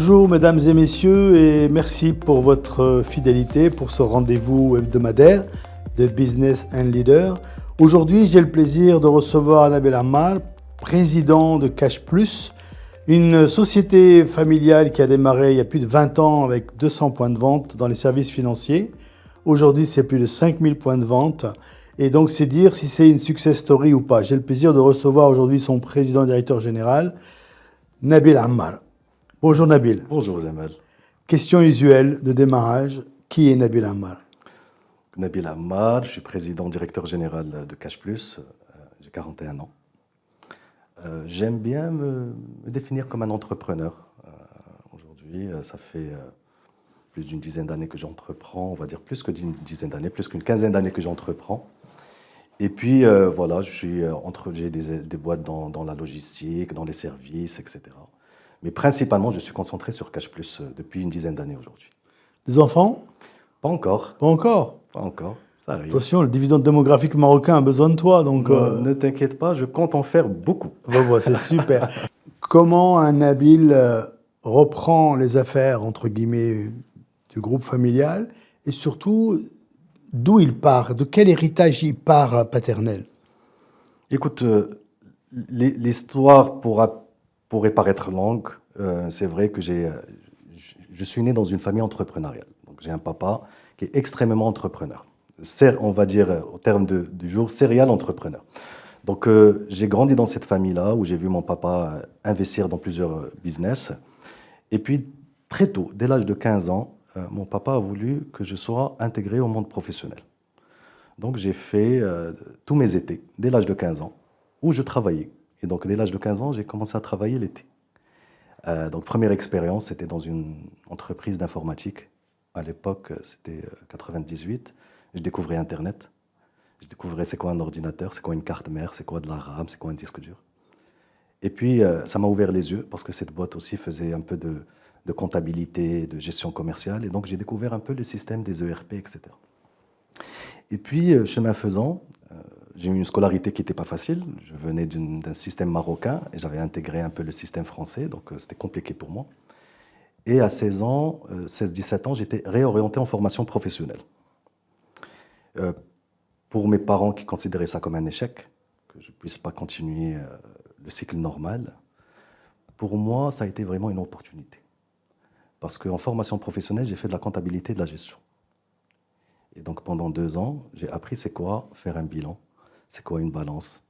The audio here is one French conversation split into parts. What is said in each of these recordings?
Bonjour mesdames et messieurs et merci pour votre fidélité pour ce rendez-vous hebdomadaire de Business and Leader. Aujourd'hui, j'ai le plaisir de recevoir Nabil Ammar, président de Cash Plus, une société familiale qui a démarré il y a plus de 20 ans avec 200 points de vente dans les services financiers. Aujourd'hui, c'est plus de 5000 points de vente. Et donc, c'est dire si c'est une success story ou pas. J'ai le plaisir de recevoir aujourd'hui son président directeur général, Nabil Ammar. Bonjour Nabil. Bonjour Jamal. Question usuelle de démarrage, qui est Nabil Ammar? Nabil Ammar, je suis président directeur général de Cash Plus, j'ai 41 ans. J'aime bien me définir comme un entrepreneur. Aujourd'hui, ça fait plus d'une dizaine d'années que j'entreprends, on va dire plus que d'une dizaine d'années, plus qu'une quinzaine d'années que j'entreprends. Et puis voilà, j'ai des boîtes dans la logistique, dans les services, etc. Mais principalement, je suis concentré sur Cash Plus depuis une dizaine d'années aujourd'hui. Des enfants? Pas encore. Pas encore. Pas encore, ça arrive. Attention, le dividende démographique marocain a besoin de toi, donc... Ne t'inquiète pas, je compte en faire beaucoup. Bon, c'est super. Comment un Nabil reprend les affaires, entre guillemets, du groupe familial et surtout, d'où il part, de quel héritage il part paternel? Écoute, l'histoire pourrait paraître longue. C'est vrai que je suis né dans une famille entrepreneuriale. Donc j'ai un papa qui est extrêmement entrepreneur. On va dire, au terme du jour, serial entrepreneur. Donc j'ai grandi dans cette famille-là où j'ai vu mon papa investir dans plusieurs business. Et puis très tôt, dès l'âge de 15 ans, mon papa a voulu que je sois intégré au monde professionnel. Donc j'ai fait tous mes étés, dès l'âge de 15 ans, où je travaillais. Et donc dès l'âge de 15 ans, j'ai commencé à travailler l'été. Donc première expérience, c'était dans une entreprise d'informatique. À l'époque, c'était 98. Je découvrais Internet. Je découvrais c'est quoi un ordinateur, c'est quoi une carte mère, c'est quoi de la RAM, c'est quoi un disque dur. Et puis ça m'a ouvert les yeux parce que cette boîte aussi faisait un peu de comptabilité, de gestion commerciale. Et donc j'ai découvert un peu le système des ERP, etc. Et puis, chemin faisant, j'ai eu une scolarité qui n'était pas facile. Je venais d'un système marocain et j'avais intégré un peu le système français, donc c'était compliqué pour moi. Et à 16 ans, 16-17 ans, j'étais réorienté en formation professionnelle. Pour mes parents qui considéraient ça comme un échec, que je ne puisse pas continuer le cycle normal, pour moi, ça a été vraiment une opportunité. Parce qu'en formation professionnelle, j'ai fait de la comptabilité et de la gestion. Et donc pendant 2 ans, j'ai appris c'est quoi faire un bilan, c'est quoi une balance,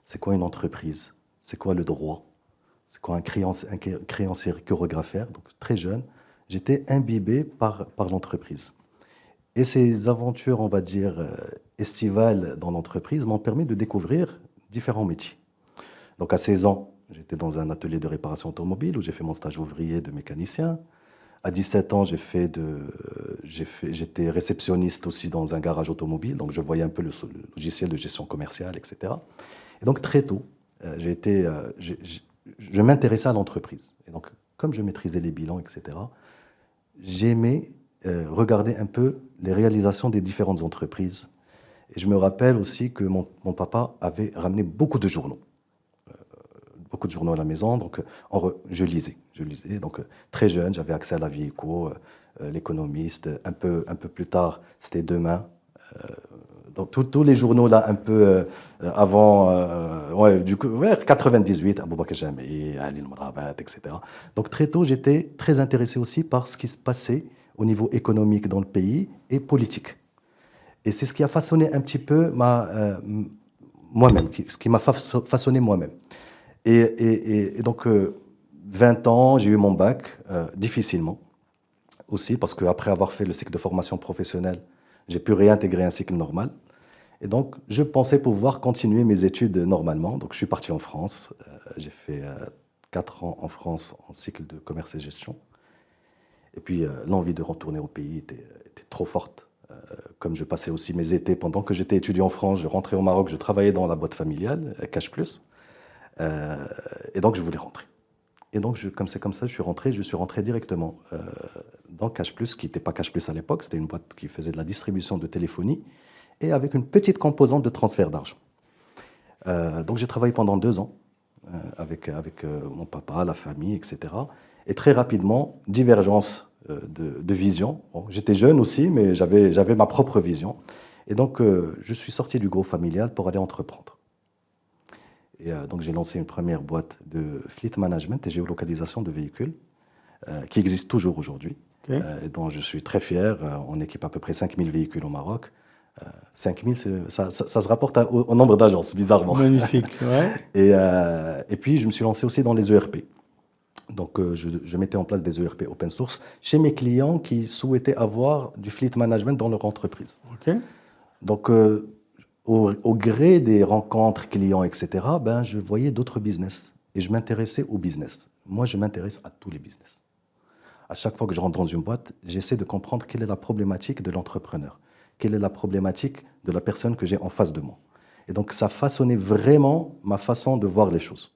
c'est quoi une entreprise, c'est quoi le droit, c'est quoi un créancier chorégraphaire. Donc très jeune, j'étais imbibé par l'entreprise. Et ces aventures, on va dire, estivales dans l'entreprise m'ont permis de découvrir différents métiers. Donc à 16 ans, j'étais dans un atelier de réparation automobile où j'ai fait mon stage ouvrier de mécanicien. À 17 ans, j'étais réceptionniste aussi dans un garage automobile, donc je voyais un peu le logiciel de gestion commerciale, etc. Et donc très tôt, je m'intéressais à l'entreprise. Et donc, comme je maîtrisais les bilans, etc., j'aimais regarder un peu les réalisations des différentes entreprises. Et je me rappelle aussi que mon papa avait ramené beaucoup de journaux. Beaucoup de journaux à la maison, donc je lisais. Donc très jeune, j'avais accès à la Vie Éco, l'Économiste. Un peu plus tard, c'était Demain. Donc tous les journaux là, un peu avant, vers 98, Aboubakar Jami, Ali Mrabat, etc. Donc très tôt, j'étais très intéressé aussi par ce qui se passait au niveau économique dans le pays et politique. Et c'est ce qui a façonné un petit peu moi-même, ce qui m'a façonné moi-même. Et donc, 20 ans, j'ai eu mon bac, difficilement aussi, parce qu'après avoir fait le cycle de formation professionnelle, j'ai pu réintégrer un cycle normal. Et donc, je pensais pouvoir continuer mes études normalement. Donc, je suis parti en France. J'ai fait 4 ans en France en cycle de commerce et gestion. Et puis, l'envie de retourner au pays était trop forte. Comme je passais aussi mes étés pendant que j'étais étudiant en France, je rentrais au Maroc, je travaillais dans la boîte familiale, Cash Plus. Et donc, je voulais rentrer. Et donc, comme ça, je suis rentré directement dans Cash Plus, qui n'était pas Cash Plus à l'époque, c'était une boîte qui faisait de la distribution de téléphonie et avec une petite composante de transfert d'argent. Donc, j'ai travaillé pendant 2 ans avec mon papa, la famille, etc. Et très rapidement, divergence de vision. Bon, j'étais jeune aussi, mais j'avais ma propre vision. Et donc, je suis sorti du groupe familial pour aller entreprendre. Et donc, j'ai lancé une première boîte de fleet management et géolocalisation de véhicules qui existe toujours aujourd'hui. Okay. Et dont je suis très fier. On équipe à peu près 5000 véhicules au Maroc. 5000, ça se rapporte au nombre d'agences, bizarrement. Magnifique, ouais. Et puis, je me suis lancé aussi dans les ERP. Donc, je mettais en place des ERP open source chez mes clients qui souhaitaient avoir du fleet management dans leur entreprise. Okay. Donc, au gré des rencontres clients, etc., je voyais d'autres business et je m'intéressais au business. Moi, je m'intéresse à tous les business. À chaque fois que je rentre dans une boîte, j'essaie de comprendre quelle est la problématique de l'entrepreneur, quelle est la problématique de la personne que j'ai en face de moi. Et donc, ça façonnait vraiment ma façon de voir les choses.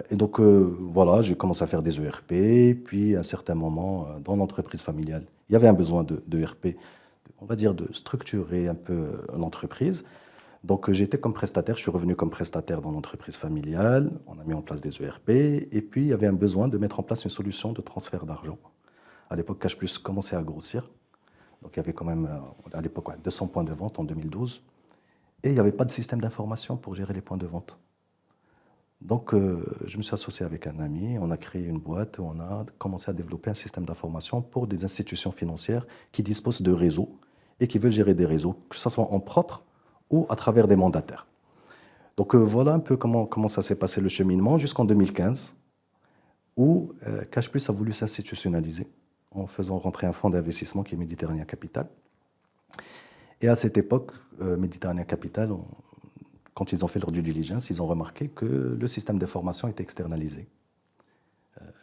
Et donc, voilà, j'ai commencé à faire des ERP, puis à un certain moment, dans l'entreprise familiale, il y avait un besoin de ERP, on va dire de structurer un peu l'entreprise. Donc, j'étais comme prestataire, je suis revenu comme prestataire dans l'entreprise familiale, on a mis en place des ERP, et puis il y avait un besoin de mettre en place une solution de transfert d'argent. À l'époque, CashPlus commençait à grossir, donc il y avait quand même, à l'époque, 200 points de vente en 2012, et il n'y avait pas de système d'information pour gérer les points de vente. Donc, je me suis associé avec un ami, on a créé une boîte où on a commencé à développer un système d'information pour des institutions financières qui disposent de réseaux et qui veulent gérer des réseaux, que ce soit en propre ou à travers des mandataires. Donc, voilà un peu comment ça s'est passé le cheminement jusqu'en 2015, où CashPlus a voulu s'institutionnaliser en faisant rentrer un fonds d'investissement qui est Méditerranée Capital. Et à cette époque, Méditerranée Capital, quand ils ont fait leur due diligence, ils ont remarqué que le système d'information était externalisé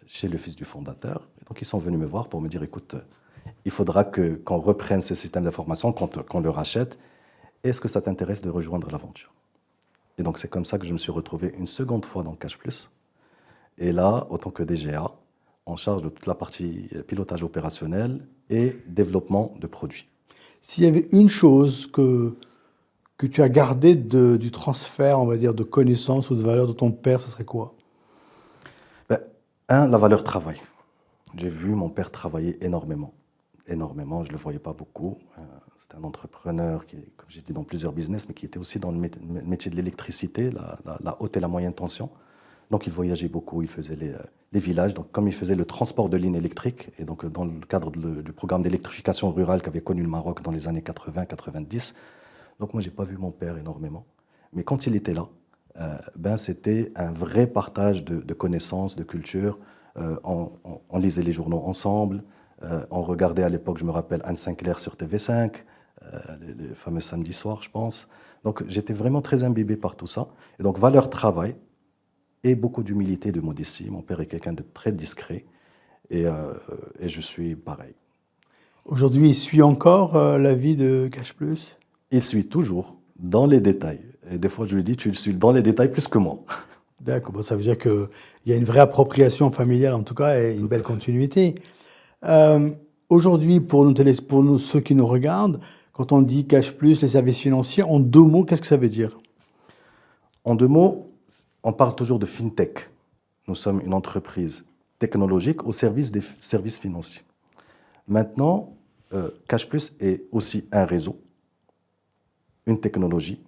chez le fils du fondateur. Et donc, ils sont venus me voir pour me dire, écoute, il faudra qu'on reprenne ce système d'information, qu'on le rachète. Est-ce que ça t'intéresse de rejoindre l'aventure? Et donc, c'est comme ça que je me suis retrouvé une seconde fois dans CashPlus. Et là, en tant que DGA, en charge de toute la partie pilotage opérationnel et développement de produits. S'il y avait une chose que tu as gardé du transfert, on va dire, de connaissances ou de valeurs de ton père, ce serait quoi? La valeur travail. J'ai vu mon père travailler énormément. Énormément, je ne le voyais pas beaucoup. C'était un entrepreneur qui, comme j'ai dit, dans plusieurs business, mais qui était aussi dans le métier de l'électricité, la haute et la moyenne tension. Donc, il voyageait beaucoup, il faisait les villages. Donc, comme il faisait le transport de lignes électriques, et donc dans le cadre du programme d'électrification rurale qu'avait connu le Maroc dans les années 80-90, donc moi, je n'ai pas vu mon père énormément. Mais quand il était là, c'était un vrai partage de connaissances, de culture. On lisait les journaux ensemble. On regardait à l'époque, je me rappelle, Anne Sinclair sur TV5, les fameux samedis soirs, je pense. Donc j'étais vraiment très imbibé par tout ça. Et donc valeur travail et beaucoup d'humilité, de modestie. Mon père est quelqu'un de très discret et je suis pareil. Aujourd'hui, il suit encore la vie de CashPlus? Il suit toujours dans les détails. Et des fois, je lui dis, tu le suis dans les détails plus que moi. D'accord, bon, ça veut dire qu'il y a une vraie appropriation familiale, en tout cas, et une belle continuité. Aujourd'hui, pour nous, ceux qui nous regardent, quand on dit CashPlus, les services financiers, en deux mots, qu'est-ce que ça veut dire? En deux mots, on parle toujours de FinTech. Nous sommes une entreprise technologique au service des services financiers. Maintenant, CashPlus est aussi un réseau, une technologie.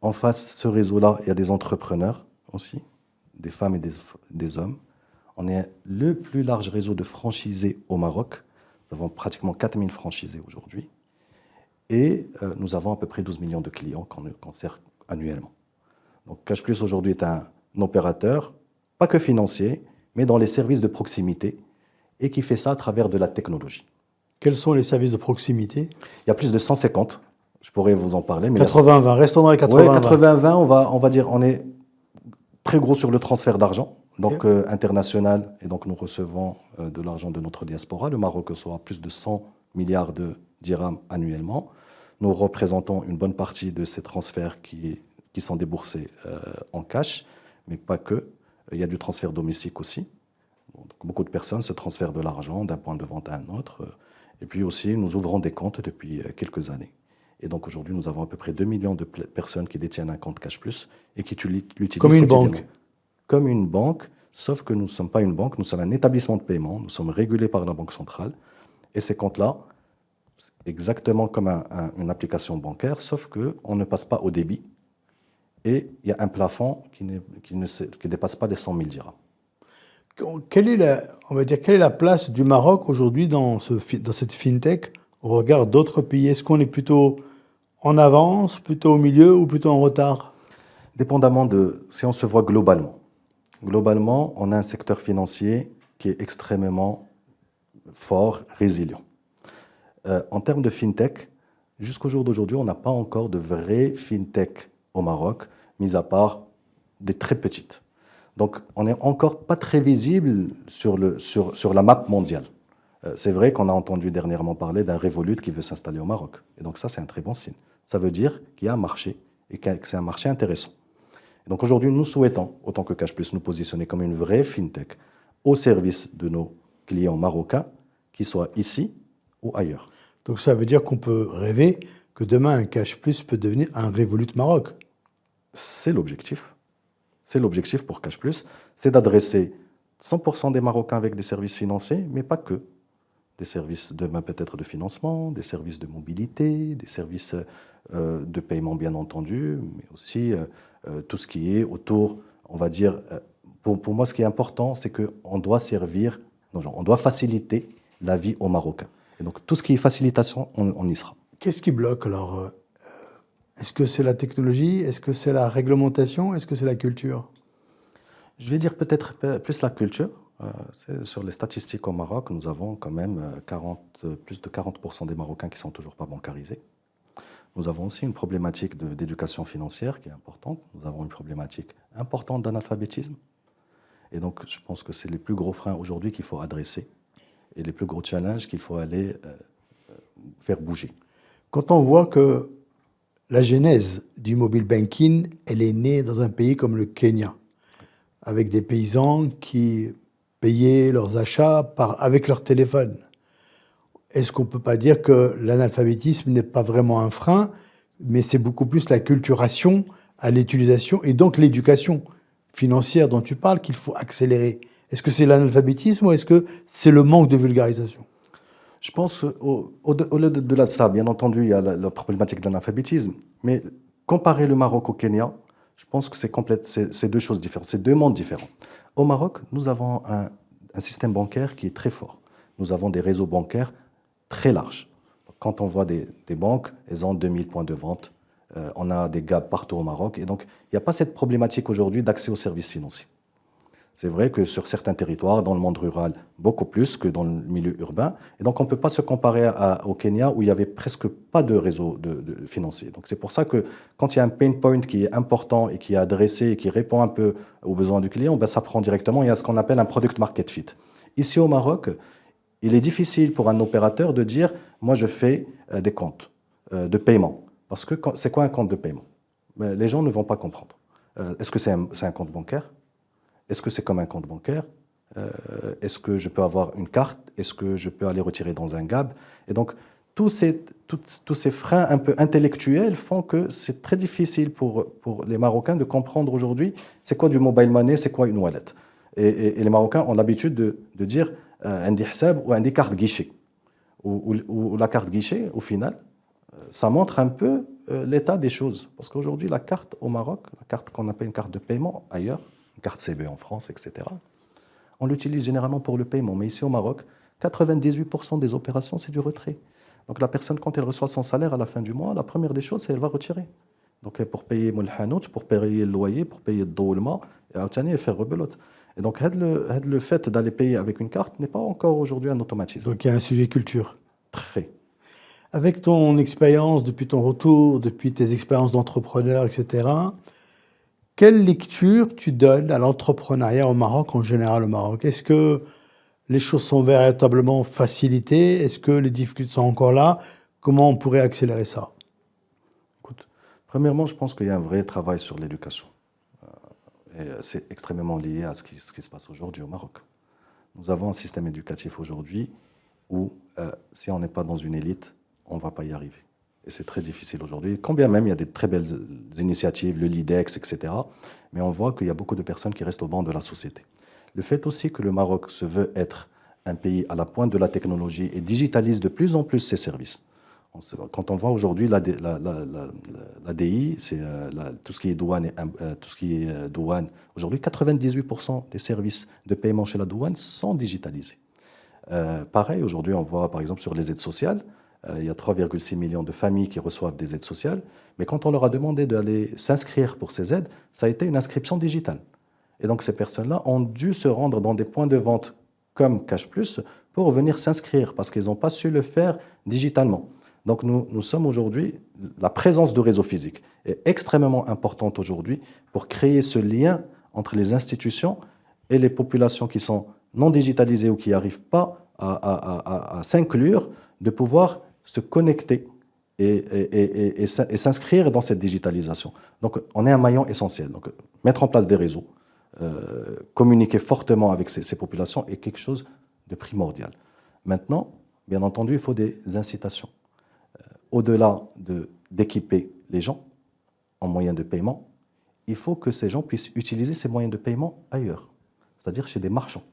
En face de ce réseau-là, il y a des entrepreneurs aussi, des femmes et des hommes. On est le plus large réseau de franchisés au Maroc. Nous avons pratiquement 4000 franchisés aujourd'hui. Et nous avons à peu près 12 millions de clients qu'on sert annuellement. Donc CashPlus aujourd'hui est un opérateur, pas que financier, mais dans les services de proximité, et qui fait ça à travers de la technologie. Quels sont les services de proximité? Il y a plus de 150. Je pourrais vous en parler. 80-20, restons dans les 80-20. Oui, 80-20, on va dire, on est très gros sur le transfert d'argent, donc international, et donc nous recevons de l'argent de notre diaspora. Le Maroc reçoit plus de 100 milliards de dirhams annuellement. Nous représentons une bonne partie de ces transferts qui sont déboursés en cash, mais pas que. Il y a du transfert domestique aussi. Donc, beaucoup de personnes se transfèrent de l'argent d'un point de vente à un autre. Et puis aussi, nous ouvrons des comptes depuis quelques années. Et donc aujourd'hui, nous avons à peu près 2 millions de personnes qui détiennent un compte CashPlus et qui l'utilisent comme une banque. Comme une banque, sauf que nous ne sommes pas une banque, nous sommes un établissement de paiement, nous sommes régulés par la Banque centrale, et ces comptes-là, c'est exactement comme une application bancaire, sauf qu'on ne passe pas au débit, et il y a un plafond qui ne dépasse pas les 100 000 dirhams. Quelle est la place du Maroc aujourd'hui dans cette fintech au regard d'autres pays? Est-ce qu'on est plutôt en avance, plutôt au milieu ou plutôt en retard? Dépendamment de si on se voit globalement. Globalement, on a un secteur financier qui est extrêmement fort, résilient. En termes de fintech, jusqu'au jour d'aujourd'hui, on n'a pas encore de vraie fintech au Maroc, mis à part des très petites. Donc, on n'est encore pas très visible sur la map mondiale. C'est vrai qu'on a entendu dernièrement parler d'un Revolut qui veut s'installer au Maroc. Et donc ça, c'est un très bon signe. Ça veut dire qu'il y a un marché et que c'est un marché intéressant. Et donc aujourd'hui, nous souhaitons, autant que CashPlus, nous positionner comme une vraie fintech au service de nos clients marocains, qu'ils soient ici ou ailleurs. Donc ça veut dire qu'on peut rêver que demain, un CashPlus peut devenir un Revolut Maroc. C'est l'objectif. C'est l'objectif pour CashPlus, c'est d'adresser 100% des Marocains avec des services financiers, mais pas que. Des services demain peut-être de financement, des services de mobilité, des services de paiement bien entendu, mais aussi tout ce qui est autour, on va dire, pour moi ce qui est important, c'est qu'on doit servir, on doit faciliter la vie aux Marocains. Et donc tout ce qui est facilitation, on y sera. Qu'est-ce qui bloque alors? Est-ce que c'est la technologie? Est-ce que c'est la réglementation? Est-ce que c'est la culture? Je vais dire peut-être plus la culture. Sur les statistiques au Maroc, nous avons quand même plus de 40% des Marocains qui ne sont toujours pas bancarisés. Nous avons aussi une problématique d'éducation financière qui est importante. Nous avons une problématique importante d'analphabétisme. Et donc, je pense que c'est les plus gros freins aujourd'hui qu'il faut adresser et les plus gros challenges qu'il faut aller faire bouger. Quand on voit que la genèse du mobile banking, elle est née dans un pays comme le Kenya, avec des paysans qui payaient leurs achats avec leur téléphone. Est-ce qu'on ne peut pas dire que l'analphabétisme n'est pas vraiment un frein, mais c'est beaucoup plus la culturation à l'utilisation et donc l'éducation financière dont tu parles qu'il faut accélérer? Est-ce que c'est l'analphabétisme ou est-ce que c'est le manque de vulgarisation? Je pense au-delà de ça, bien entendu, il y a la problématique de l'analphabétisme, mais comparer le Maroc au Kenya, je pense que c'est deux choses différentes, c'est deux mondes différents. Au Maroc, nous avons un système bancaire qui est très fort. Nous avons des réseaux bancaires très larges. Quand on voit des banques, elles ont 2000 points de vente. On a des gaps partout au Maroc. Et donc, il n'y a pas cette problématique aujourd'hui d'accès aux services financiers. C'est vrai que sur certains territoires, dans le monde rural, beaucoup plus que dans le milieu urbain. Et donc, on ne peut pas se comparer au Kenya où il n'y avait presque pas de réseau de financier. Donc, c'est pour ça que quand il y a un pain point qui est important et qui est adressé et qui répond un peu aux besoins du client, ben, ça prend directement. Il y a ce qu'on appelle un product market fit. Ici au Maroc, il est difficile pour un opérateur de dire « moi, je fais des comptes de paiement ». Parce que c'est quoi un compte de paiement? Mais les gens ne vont pas comprendre. Est-ce que c'est un compte bancaire? Est-ce que c'est comme un compte bancaire? Est-ce que je peux avoir une carte? Est-ce que je peux aller retirer dans un GAB? Et donc, tous ces freins un peu intellectuels font que c'est très difficile pour les Marocains de comprendre aujourd'hui c'est quoi du mobile money, c'est quoi une wallet. Et les Marocains ont l'habitude de dire un dihsab ou un des cartes guichet. Ou la carte guichet, au final, ça montre un peu l'état des choses. Parce qu'aujourd'hui, la carte au Maroc, la carte qu'on appelle une carte de paiement ailleurs, une carte CB en France, etc., on l'utilise généralement pour le paiement. Mais ici au Maroc, 98% des opérations, c'est du retrait. Donc la personne, quand elle reçoit son salaire à la fin du mois, la première des choses, c'est qu'elle va retirer. Donc pour payer le hanout, pour payer le loyer, pour payer le doulma, et faire rebelote. Et donc le fait d'aller payer avec une carte n'est pas encore aujourd'hui un automatisme. Donc il y a un sujet culture. Très. Avec ton expérience, depuis ton retour, depuis tes expériences d'entrepreneur, etc., quelle lecture tu donnes à l'entrepreneuriat au Maroc, en général au Maroc? Est-ce que les choses sont véritablement facilitées? Est-ce que les difficultés sont encore là? Comment on pourrait accélérer ça? Écoute, premièrement, je pense qu'il y a un vrai travail sur l'éducation. Et c'est extrêmement lié à ce qui se passe aujourd'hui au Maroc. Nous avons un système éducatif aujourd'hui où, si on n'est pas dans une élite, on ne va pas y arriver. Et c'est très difficile aujourd'hui. Quand bien même il y a des très belles initiatives, le LIDEX, etc. Mais on voit qu'il y a beaucoup de personnes qui restent au banc de la société. Le fait aussi que le Maroc se veut être un pays à la pointe de la technologie et digitalise de plus en plus ses services. Quand on voit aujourd'hui l'ADI, c'est tout ce qui est douane, tout ce qui est douane. Aujourd'hui, 98% des services de paiement chez la douane sont digitalisés. Pareil, aujourd'hui, on voit par exemple sur les aides sociales, il y a 3,6 millions de familles qui reçoivent des aides sociales, mais quand on leur a demandé d'aller s'inscrire pour ces aides, ça a été une inscription digitale. Et donc ces personnes-là ont dû se rendre dans des points de vente comme Cash Plus pour venir s'inscrire parce qu'ils n'ont pas su le faire digitalement. Donc nous sommes aujourd'hui, la présence de réseaux physiques est extrêmement importante aujourd'hui pour créer ce lien entre les institutions et les populations qui sont non digitalisées ou qui n'arrivent pas à s'inclure, de pouvoir se connecter et s'inscrire dans cette digitalisation. Donc on est un maillon essentiel. Donc mettre en place des réseaux, communiquer fortement avec ces populations est quelque chose de primordial. Maintenant, bien entendu, il faut des incitations. Au-delà d'équiper les gens en moyens de paiement, il faut que ces gens puissent utiliser ces moyens de paiement ailleurs, c'est-à-dire chez des marchands.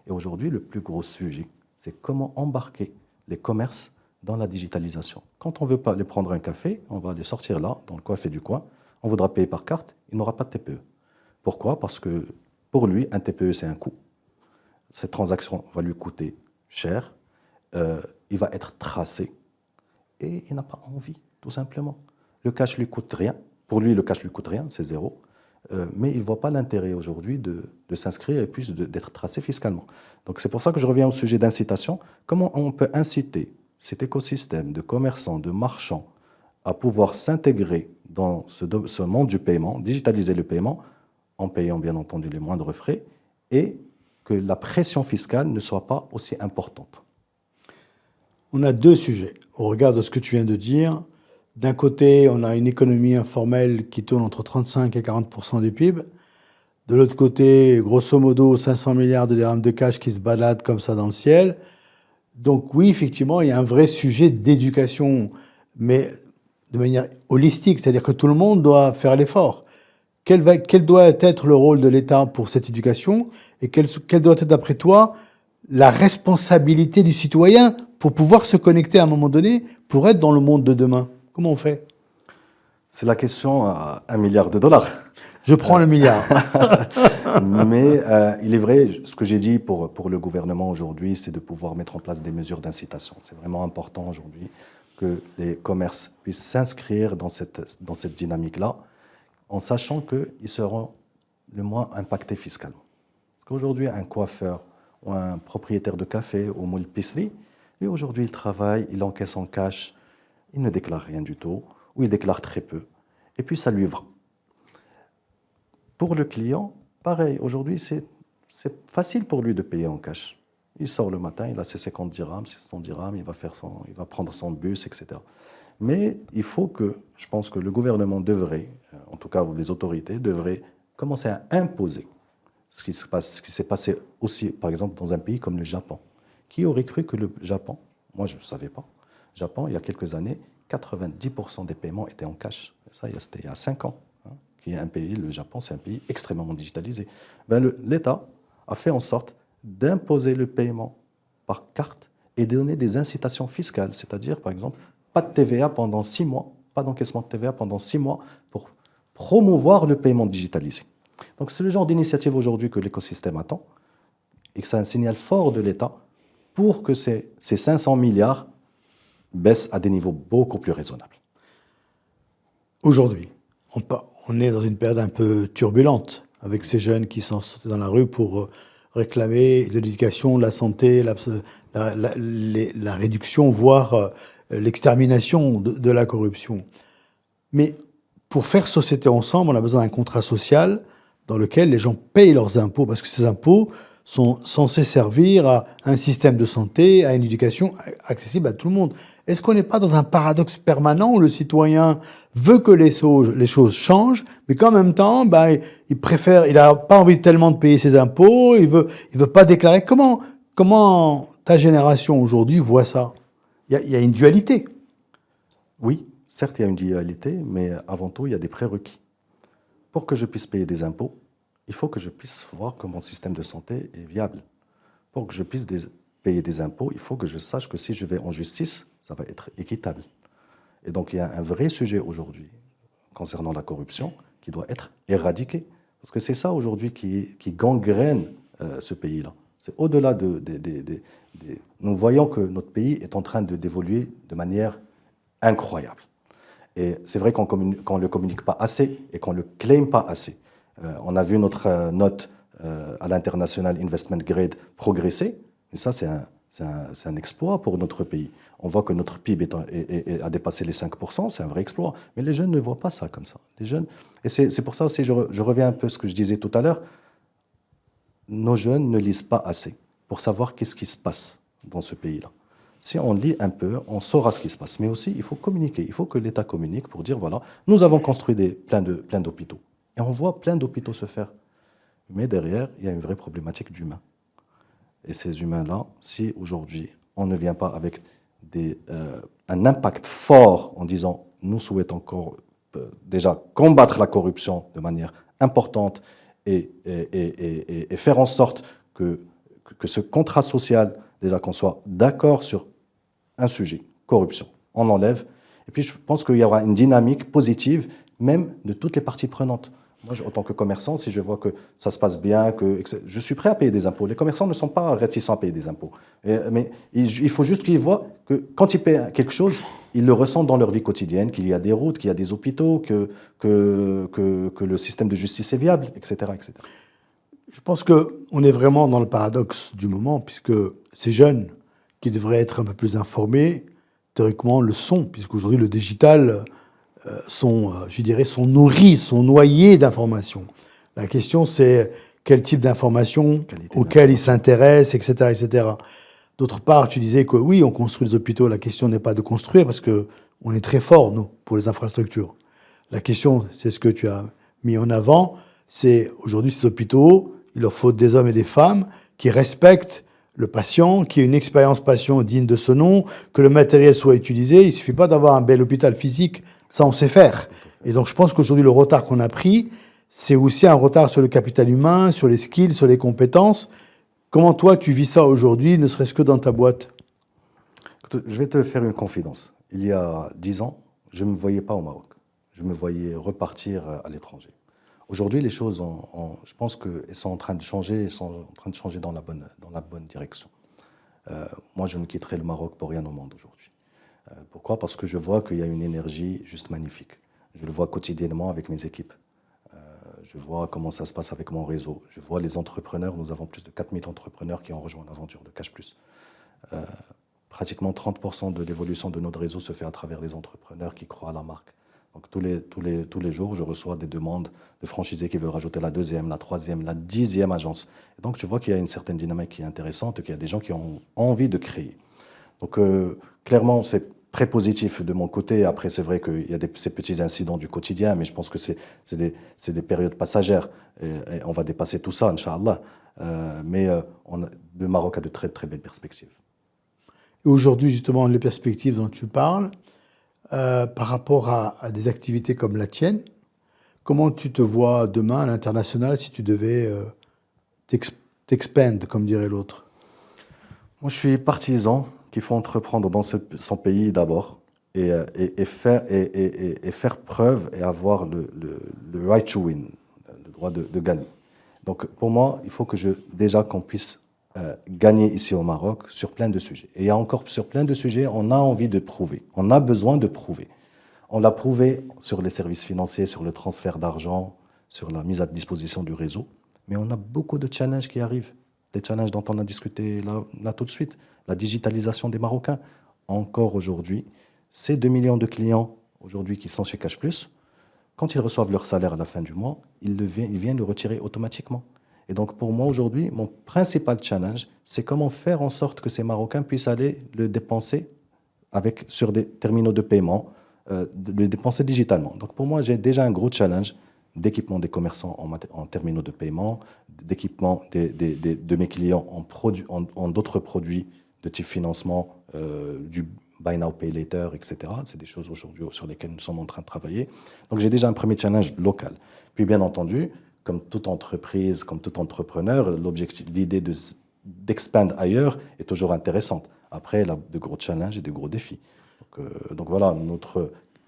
Et aujourd'hui, le plus gros sujet, c'est comment embarquer les commerces dans la digitalisation. Quand on ne veut pas aller prendre un café, on va aller sortir là, dans le café du coin, on voudra payer par carte, il n'aura pas de TPE. Pourquoi? Parce que pour lui, un TPE, c'est un coût. Cette transaction va lui coûter cher, il va être tracé et il n'a pas envie, tout simplement. Le cash lui coûte rien. Pour lui, le cash lui coûte rien, c'est zéro. Mais il ne voit pas l'intérêt aujourd'hui de s'inscrire et puis d'être tracé fiscalement. Donc c'est pour ça que je reviens au sujet d'incitation. Comment on peut inciter cet écosystème de commerçants, de marchands à pouvoir s'intégrer dans ce monde du paiement, digitaliser le paiement, en payant bien entendu les moindres frais, et que la pression fiscale ne soit pas aussi importante. On a deux sujets. Au regard de ce que tu viens de dire, d'un côté, on a une économie informelle qui tourne entre 35 et 40% du PIB. De l'autre côté, grosso modo, 500 milliards de dirhams de cash qui se baladent comme ça dans le ciel. Donc oui, effectivement, il y a un vrai sujet d'éducation, mais de manière holistique, c'est-à-dire que tout le monde doit faire l'effort. Quel doit être le rôle de l'État pour cette éducation et quelle doit être, d'après toi, la responsabilité du citoyen pour pouvoir se connecter à un moment donné, pour être dans le monde de demain? Comment on fait? C'est la question à $1 milliard. Je prends le milliard. Mais il est vrai, ce que j'ai dit pour le gouvernement aujourd'hui, c'est de pouvoir mettre en place des mesures d'incitation. C'est vraiment important aujourd'hui que les commerces puissent s'inscrire dans cette dynamique-là, en sachant qu'ils seront le moins impactés fiscalement. Parce qu'aujourd'hui, un coiffeur ou un propriétaire de café ou une épicerie, lui aujourd'hui, il travaille, il encaisse en cash, il ne déclare rien du tout, ou il déclare très peu, et puis ça lui va. Pour le client, pareil, aujourd'hui, c'est facile pour lui de payer en cash. Il sort le matin, il a ses 50 dirhams, ses 100 dirhams, il va prendre son bus, etc. Mais il faut que, je pense que le gouvernement devrait, en tout cas les autorités, devraient commencer à imposer ce qui s'est passé aussi, par exemple, dans un pays comme le Japon. Qui aurait cru que le Japon, moi je ne savais pas, le Japon, il y a quelques années, 90% des paiements étaient en cash. Ça, c'était il y a 5 ans. Qui est un pays, le Japon, c'est un pays extrêmement digitalisé. L'État a fait en sorte d'imposer le paiement par carte et de donner des incitations fiscales, c'est-à-dire, par exemple, pas de TVA pendant 6 mois, pas d'encaissement de TVA pendant 6 mois pour promouvoir le paiement digitalisé. Donc c'est le genre d'initiative aujourd'hui que l'écosystème attend et que c'est un signal fort de l'État pour que ces 500 milliards baissent à des niveaux beaucoup plus raisonnables. Aujourd'hui, on est dans une période un peu turbulente avec ces jeunes qui sont sortis dans la rue pour réclamer de l'éducation, de la santé, la réduction, voire l'extermination de la corruption. Mais pour faire société ensemble, on a besoin d'un contrat social dans lequel les gens payent leurs impôts, parce que ces impôts sont censés servir à un système de santé, à une éducation accessible à tout le monde. Est-ce qu'on n'est pas dans un paradoxe permanent où le citoyen veut que les choses changent, mais qu'en même temps, il n'a pas envie tellement de payer ses impôts, il veut pas déclarer. Comment ta génération aujourd'hui voit ça? Il y a une dualité. Oui, certes, il y a une dualité, mais avant tout, il y a des prérequis. Pour que je puisse payer des impôts, il faut que je puisse voir que mon système de santé est viable. Pour que je puisse payer des impôts, il faut que je sache que si je vais en justice, ça va être équitable. Et donc, il y a un vrai sujet aujourd'hui concernant la corruption qui doit être éradiqué. Parce que c'est ça aujourd'hui qui gangrène ce pays-là. C'est au-delà Nous voyons que notre pays est en train d'évoluer de manière incroyable. Et c'est vrai qu'on ne le communique pas assez et qu'on ne le claime pas assez. On a vu notre note à l'international investment grade progresser, et ça, c'est un exploit pour notre pays. On voit que notre PIB a dépassé les 5%, c'est un vrai exploit. Mais les jeunes ne voient pas ça comme ça. Les jeunes, et c'est pour ça aussi, je reviens un peu à ce que je disais tout à l'heure, nos jeunes ne lisent pas assez pour savoir qu'est-ce qui se passe dans ce pays-là. Si on lit un peu, on saura ce qui se passe. Mais aussi, il faut communiquer. Il faut que l'État communique pour dire, voilà, nous avons construit plein d'hôpitaux. Et on voit plein d'hôpitaux se faire. Mais derrière, il y a une vraie problématique d'humains. Et ces humains-là, si aujourd'hui, on ne vient pas avec un impact fort en disant, nous souhaitons encore déjà combattre la corruption de manière importante et faire en sorte que ce contrat social, déjà qu'on soit d'accord sur un sujet, corruption, on enlève. Et puis je pense qu'il y aura une dynamique positive, même de toutes les parties prenantes. Moi, en tant que commerçant, si je vois que ça se passe bien, je suis prêt à payer des impôts. Les commerçants ne sont pas réticents à payer des impôts. Mais il faut juste qu'ils voient que quand ils paient quelque chose, ils le ressentent dans leur vie quotidienne, qu'il y a des routes, qu'il y a des hôpitaux, que le système de justice est viable, etc., etc. Je pense qu'on est vraiment dans le paradoxe du moment, puisque ces jeunes qui devraient être un peu plus informés, théoriquement le sont, puisqu'aujourd'hui le digital sont nourris, sont noyés d'informations. La question, c'est quel type d'informations auxquelles ils s'intéressent, etc., etc. D'autre part, tu disais que oui, on construit les hôpitaux. La question n'est pas de construire, parce qu'on est très fort, nous, pour les infrastructures. La question, c'est ce que tu as mis en avant, c'est aujourd'hui ces hôpitaux, il leur faut des hommes et des femmes qui respectent le patient, qui ait une expérience patient digne de ce nom, que le matériel soit utilisé. Il ne suffit pas d'avoir un bel hôpital physique, ça on sait faire. Et donc je pense qu'aujourd'hui le retard qu'on a pris, c'est aussi un retard sur le capital humain, sur les skills, sur les compétences. Comment toi tu vis ça aujourd'hui, ne serait-ce que dans ta boîte? Je vais te faire une confidence. Il y a 10 ans, je ne me voyais pas au Maroc. Je me voyais repartir à l'étranger. Aujourd'hui, les choses, je pense qu'elles sont en train de changer, elles sont en train de changer dans la bonne direction. Moi, je ne quitterai le Maroc pour rien au monde aujourd'hui. Pourquoi? Parce que je vois qu'il y a une énergie juste magnifique. Je le vois quotidiennement avec mes équipes. Je vois comment ça se passe avec mon réseau. Je vois les entrepreneurs. Nous avons plus de 4000 entrepreneurs qui ont rejoint l'aventure de Cash Plus. Pratiquement 30% de l'évolution de notre réseau se fait à travers les entrepreneurs qui croient à la marque. Donc tous les jours, je reçois des demandes de franchisés qui veulent rajouter la 2e, la 3e, la 10e agence. Et donc tu vois qu'il y a une certaine dynamique qui est intéressante, qu'il y a des gens qui ont envie de créer. Donc clairement, c'est très positif de mon côté. Après, c'est vrai qu'il y a ces petits incidents du quotidien, mais je pense que c'est des périodes passagères. Et on va dépasser tout ça, Inch'Allah. Le Maroc a de très, très belles perspectives. Et aujourd'hui, justement, les perspectives dont tu parles, par rapport à des activités comme la tienne, comment tu te vois demain à l'international si tu devais t'expand, comme dirait l'autre? Moi, je suis partisan qu'il faut entreprendre dans son pays d'abord et faire preuve et avoir le right to win, le droit de gagner. Donc, pour moi, il faut déjà qu'on puisse gagner ici au Maroc sur plein de sujets. Et il y a encore sur plein de sujets, on a envie de prouver. On a besoin de prouver. On l'a prouvé sur les services financiers, sur le transfert d'argent, sur la mise à disposition du réseau. Mais on a beaucoup de challenges qui arrivent. Les challenges dont on a discuté là tout de suite. La digitalisation des Marocains. Encore aujourd'hui, ces 2 millions de clients aujourd'hui qui sont chez Cash Plus, quand ils reçoivent leur salaire à la fin du mois, ils viennent le retirer automatiquement. Et donc, pour moi, aujourd'hui, mon principal challenge, c'est comment faire en sorte que ces Marocains puissent aller le dépenser sur des terminaux de paiement, le dépenser digitalement. Donc, pour moi, j'ai déjà un gros challenge d'équipement des commerçants en terminaux de paiement, d'équipement de mes clients en d'autres produits de type financement, du Buy Now, Pay Later, etc. C'est des choses aujourd'hui sur lesquelles nous sommes en train de travailler. Donc, j'ai déjà un premier challenge local. Puis, bien entendu, comme toute entreprise, comme tout entrepreneur, l'idée d'expand ailleurs est toujours intéressante. Après, elle a de gros challenges et de gros défis. Donc voilà,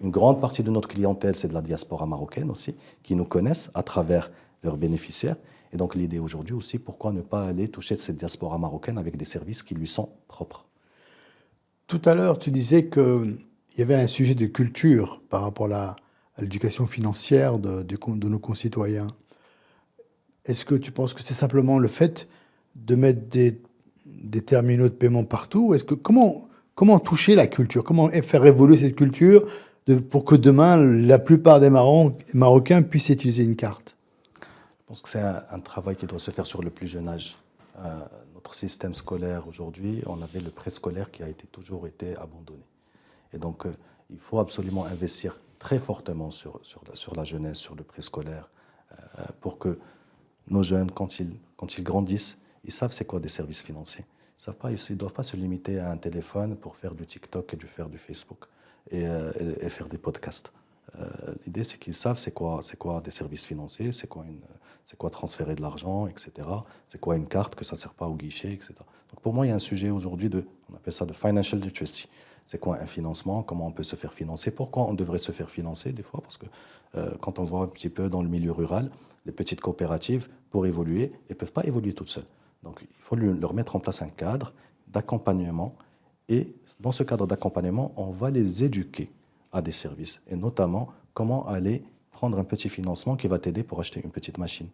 une grande partie de notre clientèle, c'est de la diaspora marocaine aussi, qui nous connaissent à travers leurs bénéficiaires. Et donc l'idée aujourd'hui aussi, pourquoi ne pas aller toucher cette diaspora marocaine avec des services qui lui sont propres. Tout à l'heure, tu disais qu'il y avait un sujet de culture par rapport à l'éducation financière de nos concitoyens. Est-ce que tu penses que c'est simplement le fait de mettre des terminaux de paiement partout? Comment toucher la culture? Comment faire évoluer cette culture pour que demain, la plupart des Marocains puissent utiliser une carte? Je pense que c'est un travail qui doit se faire sur le plus jeune âge. Notre système scolaire aujourd'hui, on avait le préscolaire qui a toujours été abandonné. Et donc, il faut absolument investir très fortement sur la jeunesse, sur le préscolaire, pour que nos jeunes, quand ils grandissent, ils savent c'est quoi des services financiers. Ils ne doivent pas se limiter à un téléphone pour faire du TikTok et faire du Facebook et faire des podcasts. L'idée, c'est qu'ils savent c'est quoi des services financiers, c'est quoi transférer de l'argent, etc. C'est quoi une carte, que ça ne sert pas au guichet, etc. Donc pour moi, il y a un sujet aujourd'hui on appelle ça de financial literacy. C'est quoi un financement, comment on peut se faire financer, pourquoi on devrait se faire financer des fois, parce que quand on voit un petit peu dans le milieu rural, les petites coopératives, pour évoluer, elles ne peuvent pas évoluer toutes seules. Donc il faut leur mettre en place un cadre d'accompagnement, et dans ce cadre d'accompagnement, on va les éduquer à des services, et notamment comment aller prendre un petit financement qui va t'aider pour acheter une petite machine.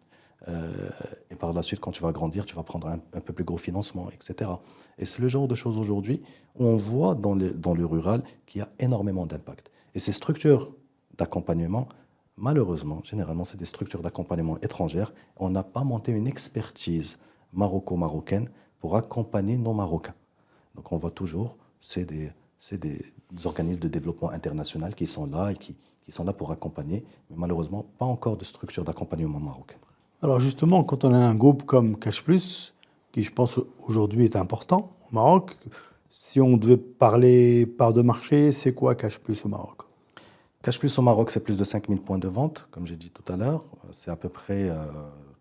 Et par la suite, quand tu vas grandir, tu vas prendre un peu plus gros financement, etc. Et c'est le genre de choses aujourd'hui où on voit dans le rural qu'il y a énormément d'impact. Et ces structures d'accompagnement, malheureusement, généralement, c'est des structures d'accompagnement étrangères. On n'a pas monté une expertise marocaine pour accompagner nos Marocains. Donc on voit toujours, c'est des organismes de développement international qui sont là et qui sont là pour accompagner, mais malheureusement, pas encore de structure d'accompagnement marocaine. Alors justement, quand on a un groupe comme Cash Plus, qui je pense aujourd'hui est important au Maroc, si on devait parler part de marché, c'est quoi Cash Plus au Maroc? Cash Plus au Maroc, c'est plus de 5000 points de vente, comme j'ai dit tout à l'heure. C'est à peu près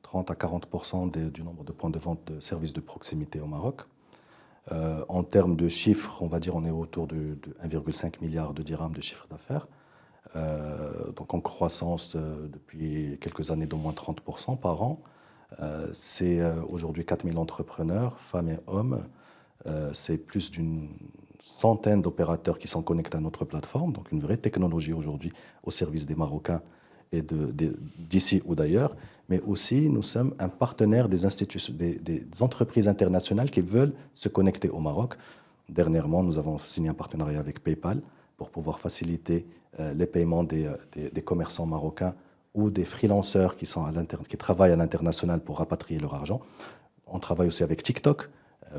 30 à 40% du nombre de points de vente de services de proximité au Maroc. En termes de chiffres, on va dire on est autour de 1,5 milliard de dirhams de chiffre d'affaires. Donc en croissance depuis quelques années d'au moins 30% par an. C'est aujourd'hui 4000 entrepreneurs, femmes et hommes. C'est plus d'une centaine d'opérateurs qui sont connectés à notre plateforme, donc une vraie technologie aujourd'hui au service des Marocains et d'ici ou d'ailleurs. Mais aussi, nous sommes un partenaire des institutions, des entreprises internationales qui veulent se connecter au Maroc. Dernièrement, nous avons signé un partenariat avec PayPal pour pouvoir faciliter les paiements des commerçants marocains ou des freelanceurs qui travaillent à l'international pour rapatrier leur argent. On travaille aussi avec TikTok,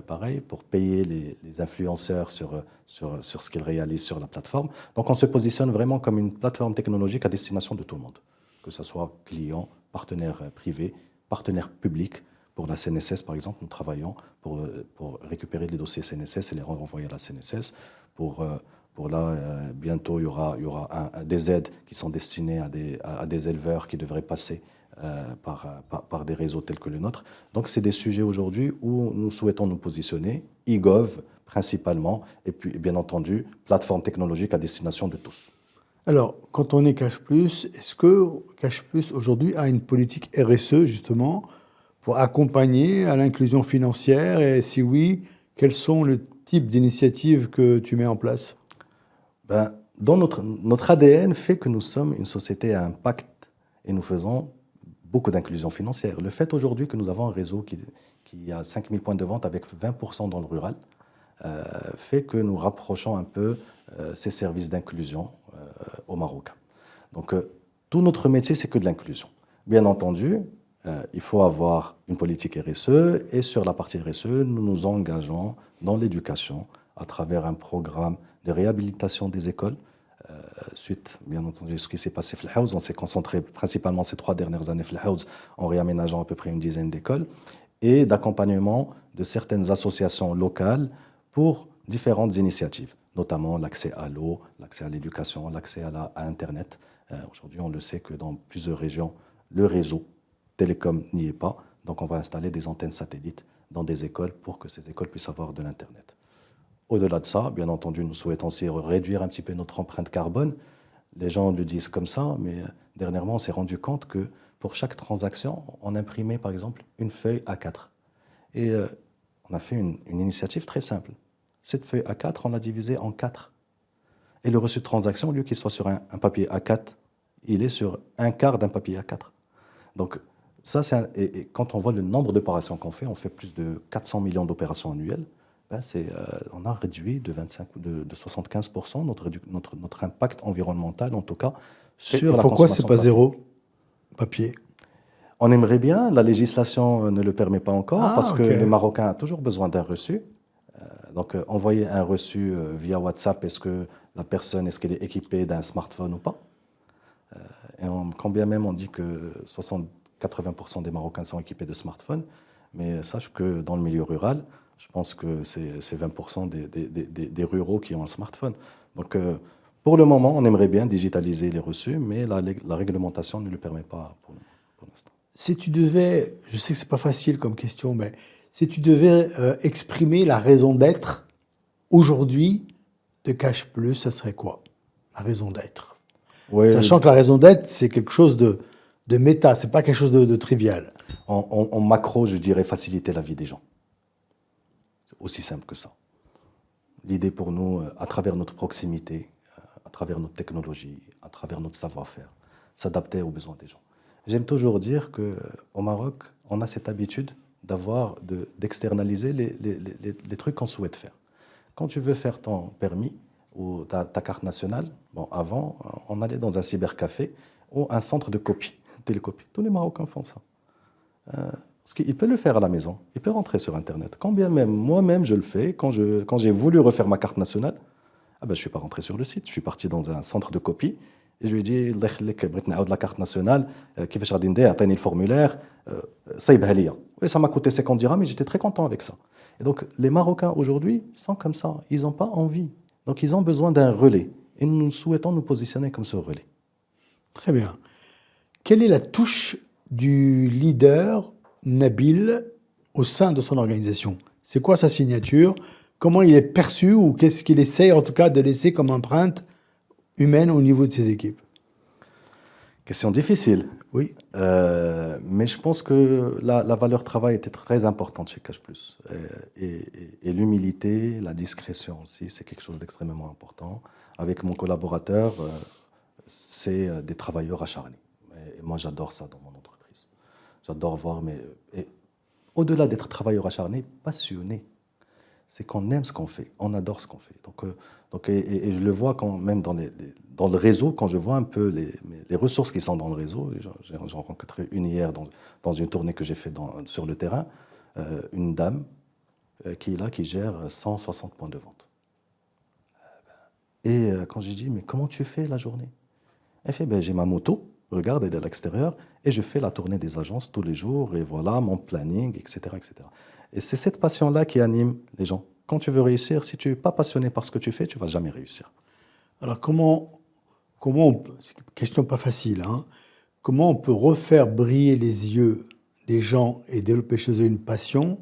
pareil, pour payer les influenceurs sur ce qu'ils réalisent sur la plateforme. Donc on se positionne vraiment comme une plateforme technologique à destination de tout le monde, que ce soit clients, partenaires privés, partenaires publics. Pour la CNSS, par exemple, nous travaillons pour récupérer les dossiers CNSS et les renvoyer à la CNSS. Bientôt, il y aura des aides qui sont destinées à des éleveurs qui devraient passer par des réseaux tels que le nôtre. Donc, c'est des sujets aujourd'hui où nous souhaitons nous positionner, e-gov principalement, et puis, bien entendu, plateforme technologique à destination de tous. Alors, quand on est Cash Plus, est-ce que Cash Plus aujourd'hui a une politique RSE, justement, pour accompagner à l'inclusion financière? Et si oui, quels sont les types d'initiatives que tu mets en place? Dans notre ADN fait que nous sommes une société à impact et nous faisons beaucoup d'inclusion financière. Le fait aujourd'hui que nous avons un réseau qui a 5000 points de vente avec 20% dans le rural fait que nous rapprochons un peu ces services d'inclusion au Maroc. Donc tout notre métier, c'est que de l'inclusion. Bien entendu, il faut avoir une politique RSE et sur la partie RSE, nous nous engageons dans l'éducation à travers un programme de réhabilitation des écoles. Suite, bien entendu, ce qui s'est passé à Flhaouz, on s'est concentré principalement ces 3 dernières années à Flhaouz en réaménageant à peu près une dizaine d'écoles et d'accompagnement de certaines associations locales pour différentes initiatives, notamment l'accès à l'eau, l'accès à l'éducation, l'accès à Internet. Aujourd'hui, on le sait que dans plusieurs régions, le réseau télécom n'y est pas. Donc on va installer des antennes satellites dans des écoles pour que ces écoles puissent avoir de l'Internet. Au-delà de ça, bien entendu, nous souhaitons aussi réduire un petit peu notre empreinte carbone. Les gens le disent comme ça, mais dernièrement, on s'est rendu compte que pour chaque transaction, on imprimait par exemple une feuille A4. Et on a fait une initiative très simple. Cette feuille A4, on l'a divisée en 4. Et le reçu de transaction, au lieu qu'il soit sur un papier A4, il est sur un quart d'un papier A4. Donc, ça, et quand on voit le nombre d'opérations qu'on fait, on fait plus de 400 millions d'opérations annuelles, ben on a réduit de 75% notre impact environnemental, en tout cas, sur la pourquoi consommation c'est pas de papier. zéro papier? On aimerait bien, la législation ne le permet pas encore, parce que ok. le Marocain a toujours besoin d'un reçu. Donc, envoyer un reçu via WhatsApp, est-ce qu'elle est équipée d'un smartphone ou pas? Quand bien même on dit que 80% des Marocains sont équipés de smartphones, mais sache que dans le milieu rural, je pense que c'est 20% des ruraux qui ont un smartphone. Donc, pour le moment, on aimerait bien digitaliser les reçus, mais la réglementation ne le permet pas pour l'instant. Si tu devais, je sais que c'est pas facile comme question, mais si tu devais exprimer la raison d'être aujourd'hui de Cash Plus, ça serait quoi? La raison d'être. Ouais, Sachant que la raison d'être, c'est quelque chose de méta, c'est pas quelque chose de trivial. en macro, je dirais faciliter la vie des gens. C'est aussi simple que ça. L'idée pour nous, à travers notre proximité, à travers notre technologie, à travers notre savoir-faire, s'adapter aux besoins des gens. J'aime toujours dire qu'au Maroc, on a cette habitude d'externaliser les trucs qu'on souhaite faire. Quand tu veux faire ton permis ou ta carte nationale, bon, avant, on allait dans un cybercafé ou un centre de copie, télécopie. Tous les Marocains font ça. Parce qu'il peut le faire à la maison, il peut rentrer sur Internet. Quand bien même, moi-même, je le fais. Quand j'ai voulu refaire ma carte nationale, je ne suis pas rentré sur le site. Je suis parti dans un centre de copie et je lui ai dit, Allah yakhlik, بغيت نعاود la carte nationale, كيفاش غادي ندير, عطاني le formulaire, صايبها ليا. Et ça m'a coûté 50 dirhams, mais j'étais très content avec ça. Et donc, les Marocains aujourd'hui sont comme ça. Ils n'ont pas envie. Donc, ils ont besoin d'un relais. Et nous souhaitons nous positionner comme ce relais. Très bien. Quelle est la touche du leader Nabil au sein de son organisation? C'est quoi sa signature? Comment il est perçu ou qu'est-ce qu'il essaye en tout cas de laisser comme empreinte humaine au niveau de ses équipes? Question difficile. Oui. Mais je pense que la valeur travail était très importante chez Cash Plus. Et l'humilité, la discrétion aussi, c'est quelque chose d'extrêmement important. Avec mon collaborateur, c'est des travailleurs acharnés. Et moi, j'adore ça dans mon entreprise. J'adore voir, et au-delà d'être travailleur acharné, passionné. C'est qu'on aime ce qu'on fait, on adore ce qu'on fait. Et je le vois même dans le réseau, quand je vois un peu les ressources qui sont dans le réseau. J'en rencontré une hier dans une tournée que j'ai faite sur le terrain, une dame qui est là, qui gère 160 points de vente. Et quand j'ai dit, mais comment tu fais la journée? Elle fait, j'ai ma moto, regarde, elle est à l'extérieur, et je fais la tournée des agences tous les jours, et voilà mon planning, etc. etc. Et c'est cette passion-là qui anime les gens. Quand tu veux réussir, si tu n'es pas passionné par ce que tu fais, tu ne vas jamais réussir. Alors comment c'est une question pas facile, hein, comment on peut refaire briller les yeux des gens et développer chez eux une passion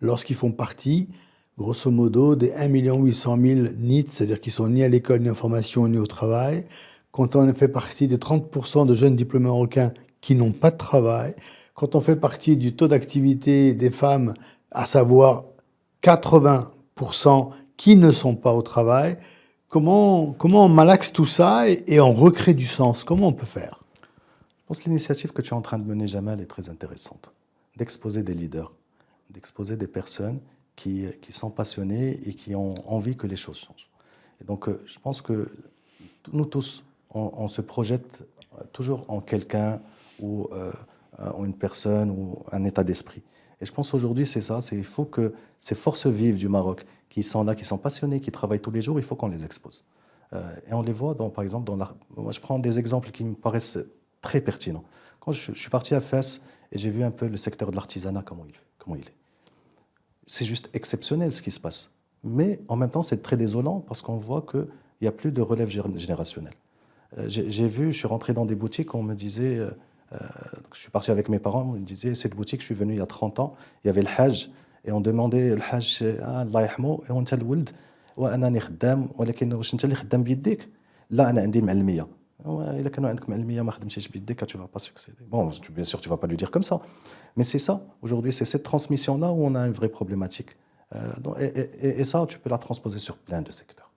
lorsqu'ils font partie, grosso modo, des 1 800 000 NEET, c'est-à-dire qu'ils sont ni à l'école, ni en formation, ni au travail, quand on fait partie des 30% de jeunes diplômés marocains qui n'ont pas de travail, quand on fait partie du taux d'activité des femmes, à savoir 80% qui ne sont pas au travail, comment on malaxe tout ça et on recrée du sens? Comment on peut faire? Je pense que l'initiative que tu es en train de mener, Jamal, est très intéressante. D'exposer des leaders, d'exposer des personnes qui sont passionnées et qui ont envie que les choses changent. Et donc, je pense que nous tous, on se projette toujours en quelqu'un ou en une personne ou un état d'esprit. Et je pense aujourd'hui, c'est ça, il faut que ces forces vives du Maroc qui sont là, qui sont passionnées, qui travaillent tous les jours, il faut qu'on les expose. Et on les voit, par exemple, moi je prends des exemples qui me paraissent très pertinents. Quand je suis parti à Fès et j'ai vu un peu le secteur de l'artisanat, comment il est. C'est juste exceptionnel ce qui se passe. Mais en même temps, c'est très désolant parce qu'on voit qu'il n'y a plus de relève générationnelle. Je suis rentré dans des boutiques, on me disait Donc, je suis parti avec mes parents, ils me disaient, cette boutique, je suis venu il y a 30 ans, il y avait le Hajj, et on demandait le Hajj, Allah yahmou, et on t'a le Wuld, وأنا راني خدام ولكن واش انت اللي خدام بيديك؟ لا انا عندي معلميه. الا كانوا عندك معلميه ما خدمتيش بيديك tu vas pas succéder. Bon, bien sûr tu vas pas lui dire comme ça, mais c'est ça aujourd'hui, c'est cette transmission là où on a une vraie problématique. Et ça tu peux la transposer sur plein de secteurs.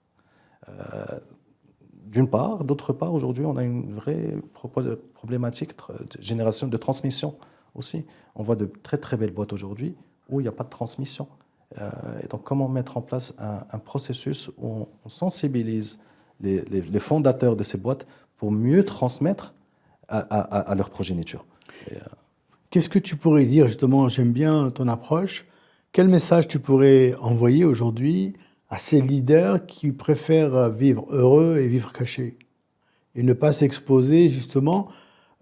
D'une part, d'autre part aujourd'hui on a une vraie problématique de génération de transmission aussi. On voit de très très belles boîtes aujourd'hui où il n'y a pas de transmission. Et donc, comment mettre en place un processus où on sensibilise les fondateurs de ces boîtes pour mieux transmettre à leur progéniture. Qu'est-ce que tu pourrais dire, justement, j'aime bien ton approche, quel message tu pourrais envoyer aujourd'hui à ces leaders qui préfèrent vivre heureux et vivre cachés et ne pas s'exposer, justement,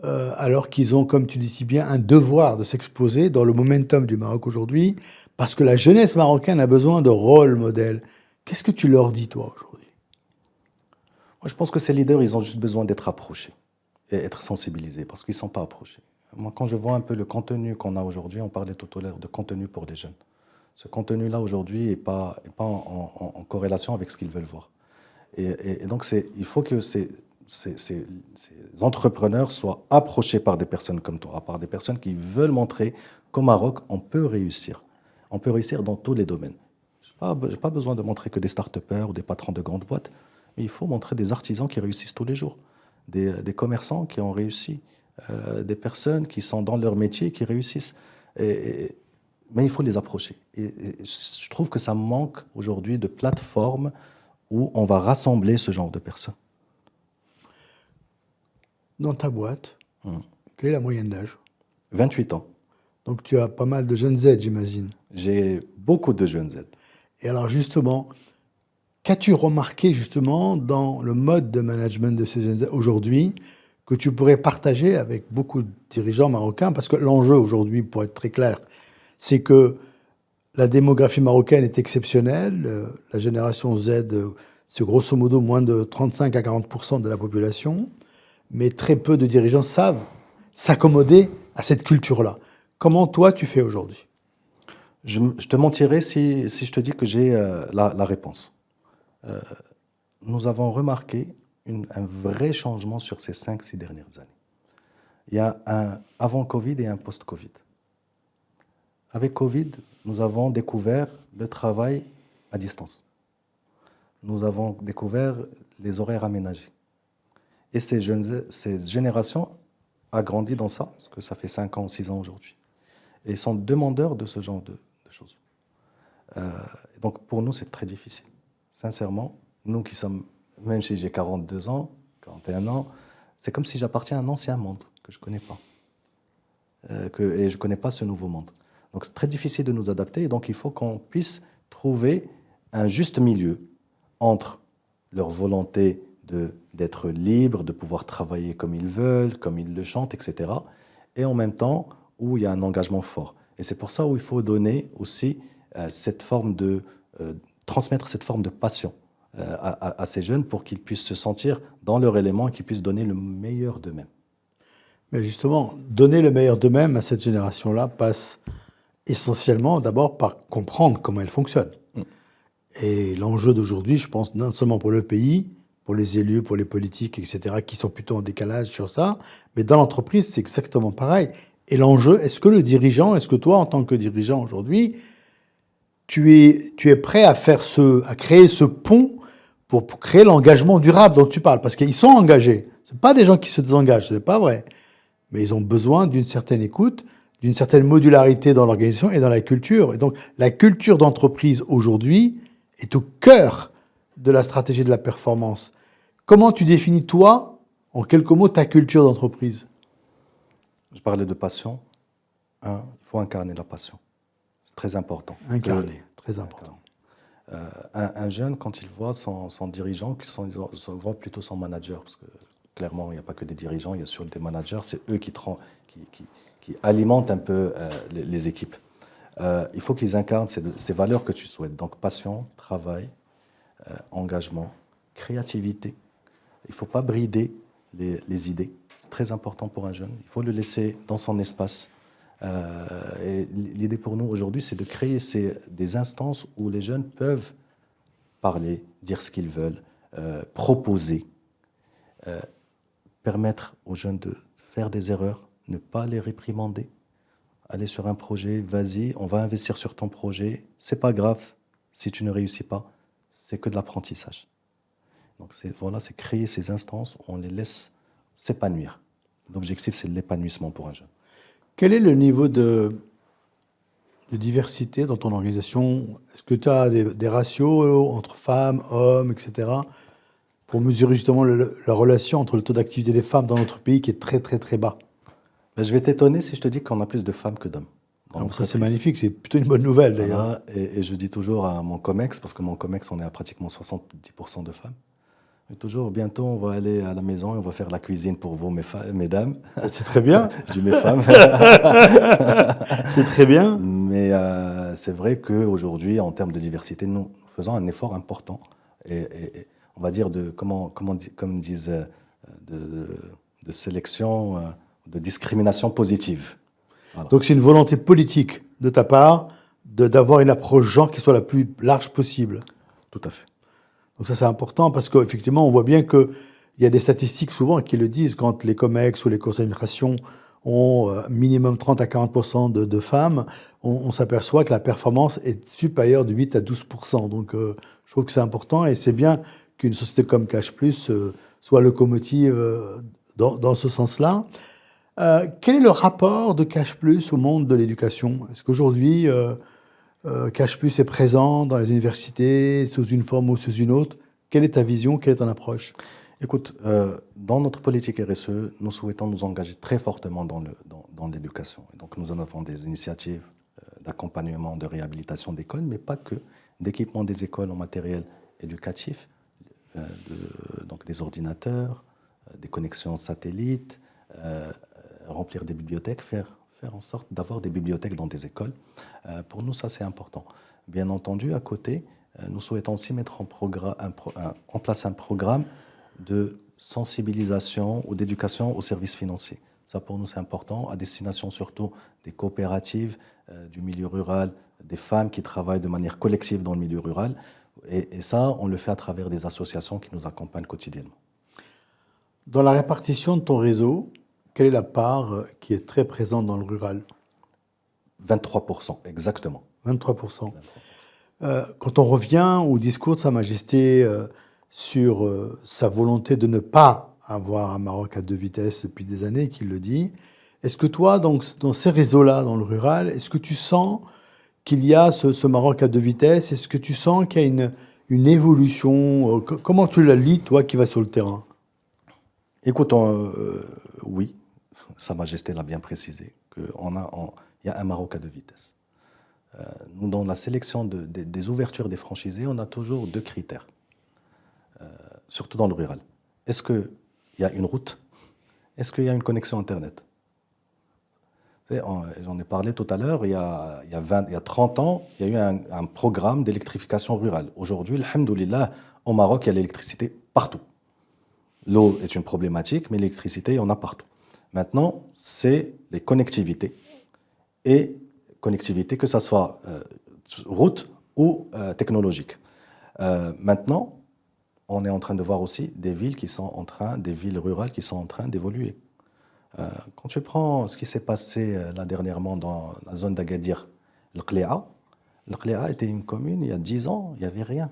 alors qu'ils ont, comme tu dis si bien, un devoir de s'exposer dans le momentum du Maroc aujourd'hui, parce que la jeunesse marocaine a besoin de rôle modèle. Qu'est-ce que tu leur dis, toi, aujourd'hui? Moi, je pense que ces leaders, ils ont juste besoin d'être approchés et être sensibilisés, parce qu'ils ne sont pas approchés. Moi, quand je vois un peu le contenu qu'on a aujourd'hui, on parlait tout à l'heure de contenu pour les jeunes. Ce contenu-là, aujourd'hui, n'est pas en corrélation avec ce qu'ils veulent voir. Et donc, il faut que ces entrepreneurs soient approchés par des personnes comme toi, par des personnes qui veulent montrer qu'au Maroc, on peut réussir. On peut réussir dans tous les domaines. Je n'ai pas besoin de montrer que des start-upers ou des patrons de grandes boîtes, mais il faut montrer des artisans qui réussissent tous les jours, des commerçants qui ont réussi, des personnes qui sont dans leur métier qui réussissent. Mais il faut les approcher. Et je trouve que ça manque aujourd'hui de plateformes où on va rassembler ce genre de personnes. Dans ta boîte, quelle est la moyenne d'âge? 28 ans. Donc tu as pas mal de jeunes Z, j'imagine. J'ai beaucoup de jeunes Z. Et alors justement, qu'as-tu remarqué justement dans le mode de management de ces jeunes Z aujourd'hui que tu pourrais partager avec beaucoup de dirigeants marocains? Parce que l'enjeu aujourd'hui, pour être très clair, c'est que la démographie marocaine est exceptionnelle. La génération Z, c'est grosso modo moins de 35 à 40% de la population. Mais très peu de dirigeants savent s'accommoder à cette culture-là. Comment toi, tu fais aujourd'hui? Je te mentirais si je te dis que j'ai la réponse. Nous avons remarqué un vrai changement sur ces 5-6 dernières années. Il y a un avant-Covid et un post-Covid. Avec Covid, nous avons découvert le travail à distance. Nous avons découvert les horaires aménagés. Et ces générations ont grandi dans ça, parce que ça fait 5 ans ou 6 ans aujourd'hui. Et ils sont demandeurs de ce genre de choses. Donc pour nous, c'est très difficile. Sincèrement, nous qui sommes, même si j'ai 42 ans, 41 ans, c'est comme si j'appartiens à un ancien monde que je ne connais pas. Et je ne connais pas ce nouveau monde. Donc c'est très difficile de nous adapter. Et donc il faut qu'on puisse trouver un juste milieu entre leur volonté d'être libre, de pouvoir travailler comme ils veulent, comme ils le chantent, etc. Et en même temps, où il y a un engagement fort. Et c'est pour ça où il faut donner aussi cette forme de... transmettre cette forme de passion à ces jeunes pour qu'ils puissent se sentir dans leur élément et qu'ils puissent donner le meilleur d'eux-mêmes. Mais justement, donner le meilleur d'eux-mêmes à cette génération-là passe essentiellement d'abord par comprendre comment elle fonctionne. Et l'enjeu d'aujourd'hui, je pense, non seulement pour le pays, pour les élus, pour les politiques, etc., qui sont plutôt en décalage sur ça, mais dans l'entreprise, c'est exactement pareil. Et l'enjeu, est-ce que le dirigeant, est-ce que toi, en tant que dirigeant aujourd'hui, tu es prêt à créer ce pont pour créer l'engagement durable dont tu parles? Parce qu'ils sont engagés. Ce ne sont pas des gens qui se désengagent, ce n'est pas vrai. Mais ils ont besoin d'une certaine écoute, d'une certaine modularité dans l'organisation et dans la culture. Et donc, la culture d'entreprise aujourd'hui est au cœur de la stratégie de la performance. Comment tu définis, toi, en quelques mots, ta culture d'entreprise? Je parlais de passion. Il faut incarner la passion. C'est très important. Incarner, très important. Un jeune, quand il voit son dirigeant, voit plutôt son manager, parce que clairement, il n'y a pas que des dirigeants, il y a surtout des managers, c'est eux qui alimentent un peu les équipes. Il faut qu'ils incarnent ces valeurs que tu souhaites. Donc passion, travail, engagement, créativité. Il ne faut pas brider les idées. C'est très important pour un jeune. Il faut le laisser dans son espace. Et l'idée pour nous aujourd'hui, c'est de créer des instances où les jeunes peuvent parler, dire ce qu'ils veulent, proposer, permettre aux jeunes de faire des erreurs, ne pas les réprimander, aller sur un projet, vas-y, on va investir sur ton projet, c'est pas grave si tu ne réussis pas, c'est que de l'apprentissage. Donc c'est créer ces instances où on les laisse s'épanouir. L'objectif, c'est l'épanouissement pour un jeune. Quel est le niveau de diversité dans ton organisation? Est-ce que tu as des ratios entre femmes, hommes, etc., pour mesurer justement la relation entre le taux d'activité des femmes dans notre pays qui est très, très, très bas? Ben, je vais t'étonner si je te dis qu'on a plus de femmes que d'hommes. Ça, c'est magnifique, c'est plutôt une bonne nouvelle d'ailleurs. Voilà, et je dis toujours à mon COMEX, parce que mon COMEX, on est à pratiquement 70% de femmes. Et toujours, bientôt, on va aller à la maison et on va faire la cuisine pour vous, mesdames. C'est très bien. Je dis mes femmes. C'est très bien. Mais c'est vrai qu'aujourd'hui, en termes de diversité, nous faisons un effort important. Et on va dire, comme disent, de sélection, de discrimination positive. Voilà. Donc c'est une volonté politique de ta part d'avoir une approche genre qui soit la plus large possible. Tout à fait. Donc ça c'est important parce qu'effectivement on voit bien qu'il y a des statistiques souvent qui le disent quand les COMEX ou les conseils d'administration ont minimum 30 à 40% de femmes, on s'aperçoit que la performance est supérieure de 8 à 12%. Donc je trouve que c'est important et c'est bien qu'une société comme Cash Plus soit locomotive dans ce sens-là. Quel est le rapport de Cash Plus au monde de l'éducation? Est-ce qu'aujourd'hui, Cash Plus est présent dans les universités, sous une forme ou sous une autre? Quelle est ta vision? Quelle est ton approche? Écoute, dans notre politique RSE, nous souhaitons nous engager très fortement dans l'éducation. Et donc, nous en avons des initiatives d'accompagnement, de réhabilitation d'écoles, mais pas que, d'équipement des écoles en matériel éducatif, donc des ordinateurs, des connexions satellites, remplir des bibliothèques, faire en sorte d'avoir des bibliothèques dans des écoles. Pour nous, ça, c'est important. Bien entendu, à côté, nous souhaitons aussi mettre en place un programme de sensibilisation ou d'éducation aux services financiers. Ça, pour nous, c'est important, à destination surtout des coopératives, du milieu rural, des femmes qui travaillent de manière collective dans le milieu rural. Et ça, on le fait à travers des associations qui nous accompagnent quotidiennement. Dans la répartition de ton réseau, quelle est la part qui est très présente dans le rural? 23%, exactement. 23%. Quand on revient au discours de Sa Majesté sur sa volonté de ne pas avoir un Maroc à deux vitesses depuis des années, qu'il le dit, est-ce que toi, donc, dans ces réseaux-là, dans le rural, est-ce que tu sens qu'il y a ce Maroc à deux vitesses? Est-ce que tu sens qu'il y a une évolution? Comment tu la lis, toi, qui vas sur le terrain? Écoute, oui, Sa Majesté l'a bien précisé, qu'il y a un Maroc à deux vitesses. Nous, dans la sélection des ouvertures des franchisés, on a toujours deux critères, surtout dans le rural. Est-ce qu'il y a une route? Est-ce qu'il y a une connexion Internet? J'en ai parlé tout à l'heure, il y a 30 ans, il y a eu un programme d'électrification rurale. Aujourd'hui, alhamdoulilah, au Maroc, il y a l'électricité partout. L'eau est une problématique, mais l'électricité, il y en a partout. Maintenant, c'est les connectivités. Et connectivité, que ce soit route ou technologique. Maintenant, on est en train de voir aussi des villes rurales qui sont en train d'évoluer. Quand tu prends ce qui s'est passé là dernièrement dans la zone d'Agadir, l'Qléa était une commune il y a 10 ans, il n'y avait rien.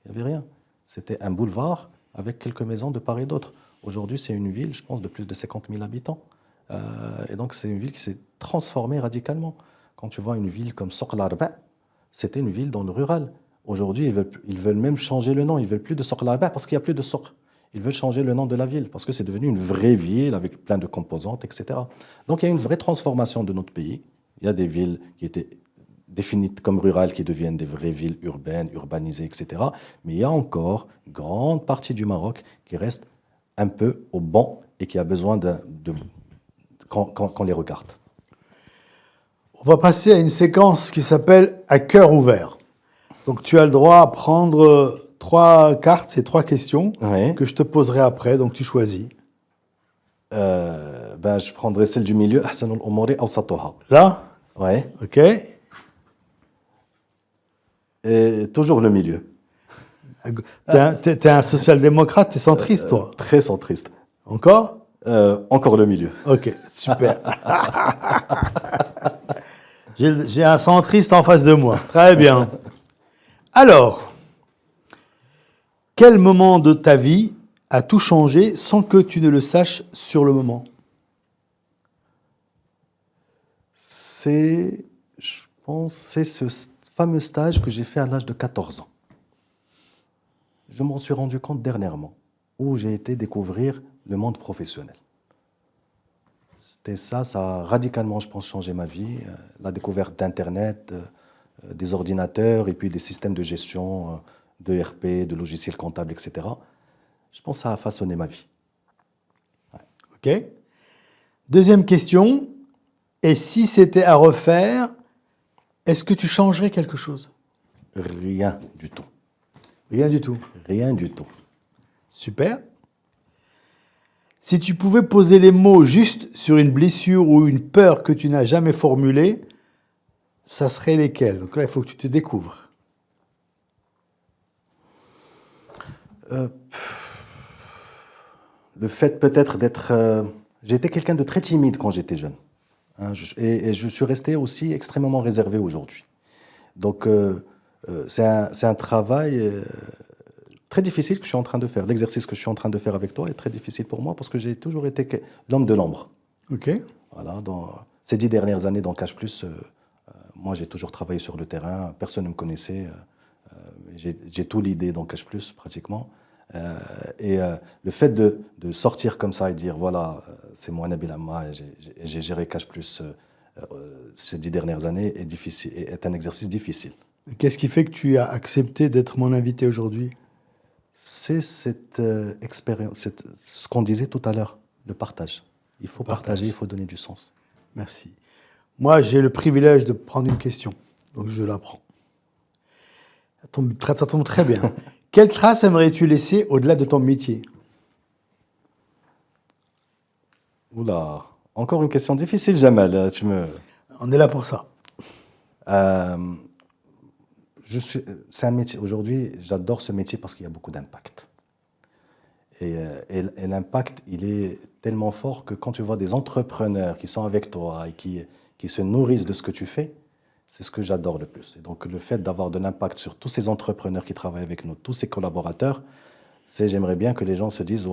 Il n'y avait rien. C'était un boulevard avec quelques maisons de part et d'autre. Aujourd'hui, c'est une ville, je pense, de plus de 50 000 habitants. Et donc, c'est une ville qui s'est transformée radicalement. Quand tu vois une ville comme Souk l'Arba, c'était une ville dans le rural. Aujourd'hui, ils veulent même changer le nom. Ils ne veulent plus de Souk l'Arba parce qu'il n'y a plus de Souk. Ils veulent changer le nom de la ville parce que c'est devenu une vraie ville avec plein de composantes, etc. Donc, il y a une vraie transformation de notre pays. Il y a des villes qui étaient définies comme rurales qui deviennent des vraies villes urbaines, urbanisées, etc. Mais il y a encore une grande partie du Maroc qui reste un peu au banc et qui a besoin qu'on les regarde. On va passer à une séquence qui s'appelle « À cœur ouvert ». Donc tu as le droit à prendre 3 cartes, c'est 3 questions Oui. que je te poserai après, donc tu choisis. Ben, je prendrais celle du milieu. Ahsanul umuri awsatuha. Là? Ouais. Ok. Et toujours le milieu. T'es un social-démocrate, t'es centriste, toi. Très centriste. Encore? Encore le milieu. Ok, super. J'ai un centriste en face de moi. Très bien. Alors, quel moment de ta vie a tout changé sans que tu ne le saches sur le moment? Je pense, c'est ce fameux stage que j'ai fait à l'âge de 14 ans. Je m'en suis rendu compte dernièrement, où j'ai été découvrir le monde professionnel. C'était ça a radicalement, je pense, changé ma vie. La découverte d'Internet, des ordinateurs et puis des systèmes de gestion, de RP, de logiciels comptables, etc. Je pense que ça a façonné ma vie. Ouais. Ok. Deuxième question. Et si c'était à refaire, est-ce que tu changerais quelque chose? Rien du tout. Rien du tout. Rien du tout. Super. Si tu pouvais poser les mots juste sur une blessure ou une peur que tu n'as jamais formulée, ça serait lesquels? Donc là, il faut que tu te découvres. Le fait peut-être d'être... j'étais quelqu'un de très timide quand j'étais jeune. Hein, et je suis resté aussi extrêmement réservé aujourd'hui. Donc, c'est un travail très difficile que je suis en train de faire. L'exercice que je suis en train de faire avec toi est très difficile pour moi parce que j'ai toujours été l'homme de l'ombre. Ok. Voilà, dans ces 10 dernières années dans Cash Plus, moi j'ai toujours travaillé sur le terrain, personne ne me connaissait. J'ai tout l'idée dans Cash Plus pratiquement. Le fait de sortir comme ça et dire voilà, c'est moi Nabil Amma et j'ai géré Cash Plus ces 10 dernières années est un exercice difficile. Qu'est-ce qui fait que tu as accepté d'être mon invité aujourd'hui? C'est cette expérience, ce qu'on disait tout à l'heure, le partage. Il faut partager, il faut donner du sens. Merci. Moi, j'ai le privilège de prendre une question, donc je la prends. Ça tombe très bien. Quelle trace aimerais-tu laisser au-delà de ton métier? Oula, encore une question difficile, Jamal. On est là pour ça. C'est un métier. Aujourd'hui, j'adore ce métier parce qu'il y a beaucoup d'impact. Et l'impact, il est tellement fort que quand tu vois des entrepreneurs qui sont avec toi et qui se nourrissent de ce que tu fais, c'est ce que j'adore le plus. Et donc, le fait d'avoir de l'impact sur tous ces entrepreneurs qui travaillent avec nous, tous ces collaborateurs, j'aimerais bien que les gens se disent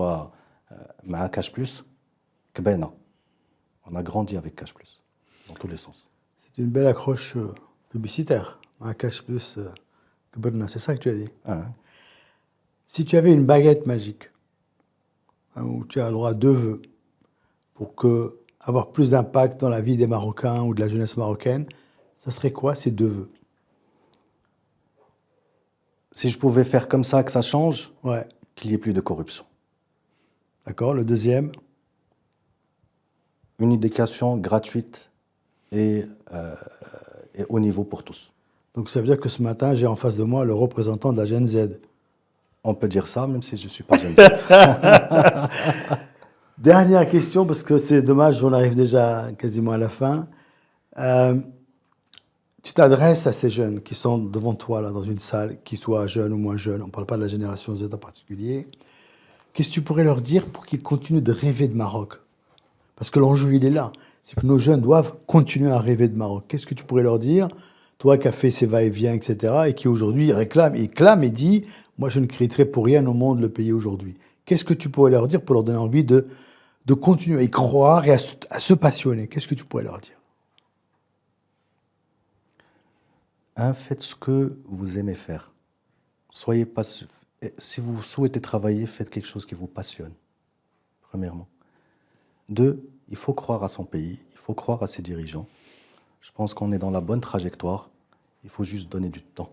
ma Cash Plus, Kbena. On a grandi avec Cash Plus, dans tous les sens. C'est une belle accroche publicitaire. Ma Cash Plus, Kbena, c'est ça que tu as dit. Hein? Si tu avais une baguette magique, où tu as le droit à 2 vœux pour avoir plus d'impact dans la vie des Marocains ou de la jeunesse marocaine, ça serait quoi ces 2 vœux? Si je pouvais faire comme ça, que ça change, Ouais. qu'il n'y ait plus de corruption. D'accord. Le deuxième? Une éducation gratuite et au niveau pour tous. Donc ça veut dire que ce matin, j'ai en face de moi le représentant de la Gen Z. On peut dire ça, même si je ne suis pas Gen Z. Dernière question, parce que c'est dommage, on arrive déjà quasiment à la fin. Tu t'adresses à ces jeunes qui sont devant toi, là, dans une salle, qu'ils soient jeunes ou moins jeunes, on ne parle pas de la génération Z en particulier. Qu'est-ce que tu pourrais leur dire pour qu'ils continuent de rêver de Maroc? Parce que l'enjeu, il est là. C'est que nos jeunes doivent continuer à rêver de Maroc. Qu'est-ce que tu pourrais leur dire, toi qui as fait ces va-et-vient, etc., et qui aujourd'hui clame et dit « Moi, je ne quitterai pour rien au monde le pays aujourd'hui ». Qu'est-ce que tu pourrais leur dire pour leur donner envie de continuer à y croire et à se passionner? Qu'est-ce que tu pourrais leur dire? Faites ce que vous aimez faire. Soyez pas. Si vous souhaitez travailler, faites quelque chose qui vous passionne, premièrement. 2, il faut croire à son pays, il faut croire à ses dirigeants. Je pense qu'on est dans la bonne trajectoire. Il faut juste donner du temps.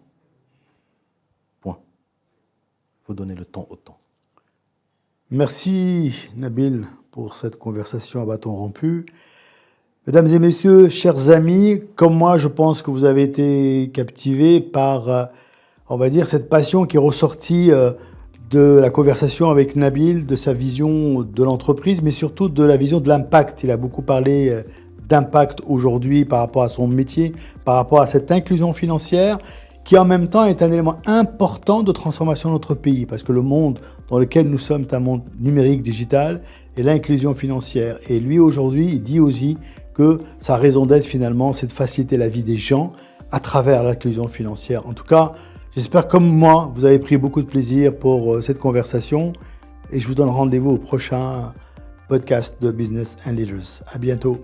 Point. Il faut donner le temps au temps. Merci Nabil pour cette conversation à bâton rompu. Mesdames et messieurs, chers amis, comme moi, je pense que vous avez été captivés par, on va dire, cette passion qui est ressortie de la conversation avec Nabil, de sa vision de l'entreprise, mais surtout de la vision de l'impact. Il a beaucoup parlé d'impact aujourd'hui par rapport à son métier, par rapport à cette inclusion financière, qui en même temps est un élément important de transformation de notre pays, parce que le monde dans lequel nous sommes est un monde numérique, digital, et l'inclusion financière. Et lui, aujourd'hui, il dit aussi que sa raison d'être, finalement, c'est de faciliter la vie des gens à travers l'inclusion financière. En tout cas, j'espère comme moi, vous avez pris beaucoup de plaisir pour cette conversation, et je vous donne rendez-vous au prochain podcast de Business and Leaders. À bientôt.